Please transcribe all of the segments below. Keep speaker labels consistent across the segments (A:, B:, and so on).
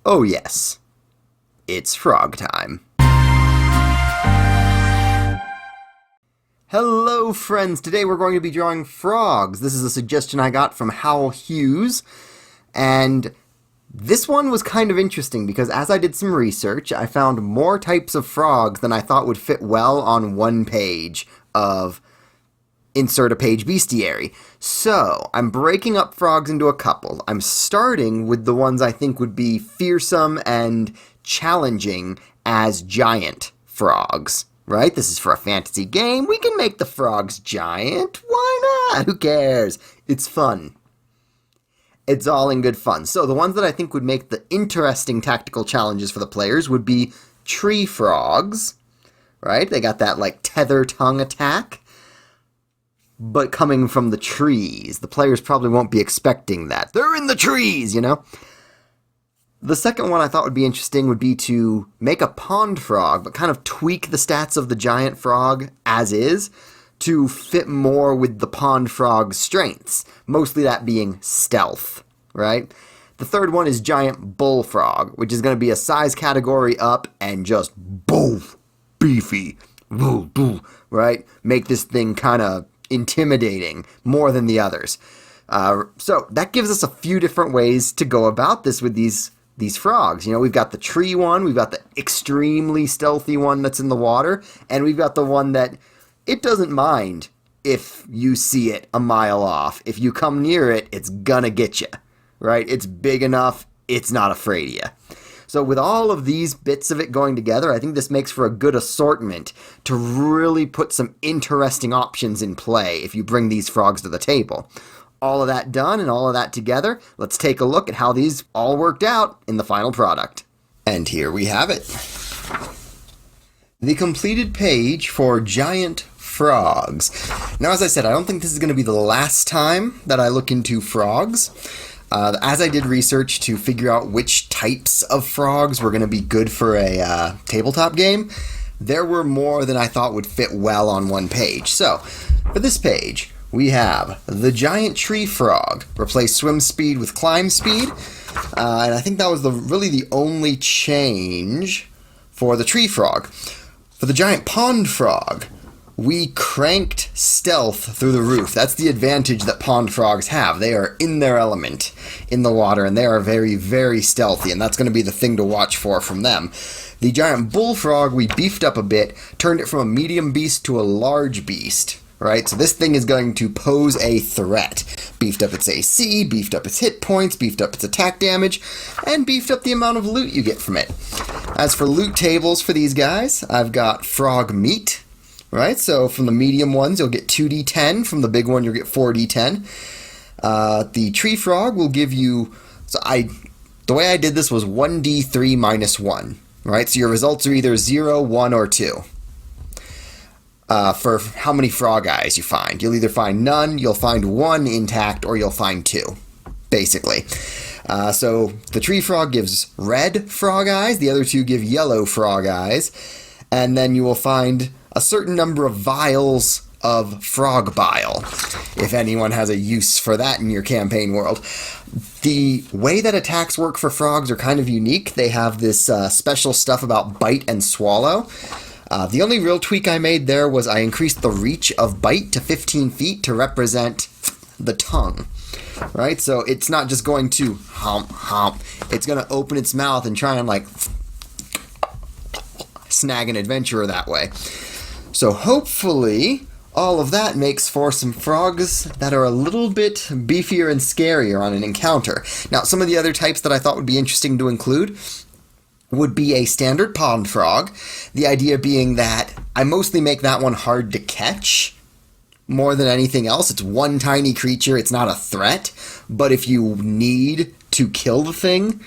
A: Oh yes, it's frog time. Hello friends, today we're going to be drawing frogs. This is a suggestion I got from Howl Hughes, and this one was kind of interesting because as I did some research, I found more types of frogs than I thought would fit well on one page of Insert a Page Bestiary. So, I'm breaking up frogs into a couple. I'm starting with the ones I think would be fearsome and challenging as giant frogs. Right? This is for a fantasy game. We can make the frogs giant. Why not? Who cares? It's fun. It's all in good fun. So, the ones that I think would make the interesting tactical challenges for the players would be tree frogs. Right? They got that, like, tether tongue attack. But coming from the trees. The players probably won't be expecting that. They're in the trees, you know? The second one I thought would be interesting would be to make a pond frog, but kind of tweak the stats of the giant frog as is to fit more with the pond frog's strengths. Mostly that being stealth, right? The third one is giant bullfrog, which is going to be a size category up and just beefy, right? Make this thing kind of intimidating more than the others. So that gives us a few different ways to go about this with these frogs. You know, we've got the tree one, we've got the extremely stealthy one that's in the water, and we've got the one that it doesn't mind if you see it a mile off. If you come near it, it's gonna get you, right? It's big enough, it's not afraid of you. So with all of these bits of it going together, I think this makes for a good assortment to really put some interesting options in play if you bring these frogs to the table. All of that done and all of that together, let's take a look at how these all worked out in the final product. And here we have it. The completed page for giant frogs. Now, as I said, I don't think this is going to be the last time that I look into frogs. As I did research to figure out which types of frogs were going to be good for a tabletop game, there were more than I thought would fit well on one page. So, for this page, we have the giant tree frog. Replace swim speed with climb speed. And I think that was really the only change for the tree frog. For the giant pond frog, we cranked stealth through the roof. That's the advantage that pond frogs have. They are in their element in the water, and they are very, very stealthy, and that's going to be the thing to watch for from them. The giant bullfrog, we beefed up a bit, turned it from a medium beast to a large beast. Right, so this thing is going to pose a threat. Beefed up its AC, beefed up its hit points, beefed up its attack damage, and beefed up the amount of loot you get from it. As for loot tables for these guys, I've got frog meat. Right, so from the medium ones, you'll get 2d10. From the big one, you'll get 4d10. The tree frog will give you... the way I did this was 1d3 minus 1. Right, so your results are either 0, 1, or 2. For how many frog eyes you find. You'll either find none, you'll find 1 intact, or you'll find 2, basically. So the tree frog gives red frog eyes, the other 2 give yellow frog eyes, and then you will find a certain number of vials of frog bile, if anyone has a use for that in your campaign world. The way that attacks work for frogs are kind of unique. They have this special stuff about bite and swallow. The only real tweak I made there was I increased the reach of bite to 15 feet to represent the tongue, right? So it's not just going to hump. It's going to open its mouth and try and like snag an adventurer that way. So hopefully all of that makes for some frogs that are a little bit beefier and scarier on an encounter. Now, some of the other types that I thought would be interesting to include would be a standard pond frog. The idea being that I mostly make that one hard to catch more than anything else. It's one tiny creature, it's not a threat, but if you need to kill the thing,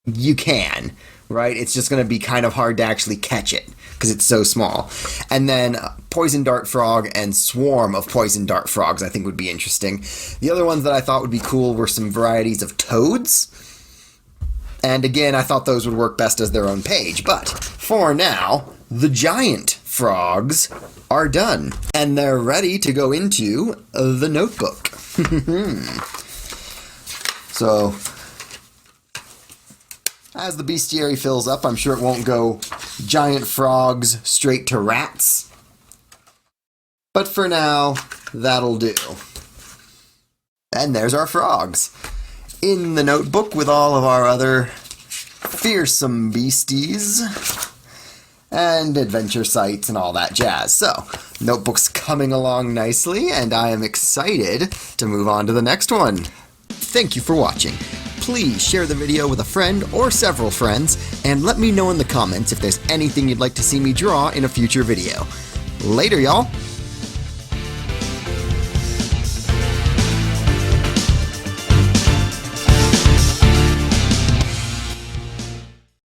A: you can, right? It's just going to be kind of hard to actually catch it because it's so small. And then poison dart frog and swarm of poison dart frogs I think would be interesting. The other ones that I thought would be cool were some varieties of toads. And again, I thought those would work best as their own page. But for now, the giant frogs are done. And they're ready to go into the notebook. So As the bestiary fills up, I'm sure it won't go giant frogs straight to rats. But for now, that'll do. And there's our frogs. In the notebook with all of our other fearsome beasties and adventure sites and all that jazz. So, notebook's coming along nicely, and I am excited to move on to the next one. Thank you for watching. Please share the video with a friend or several friends, and let me know in the comments if there's anything you'd like to see me draw in a future video. Later, y'all!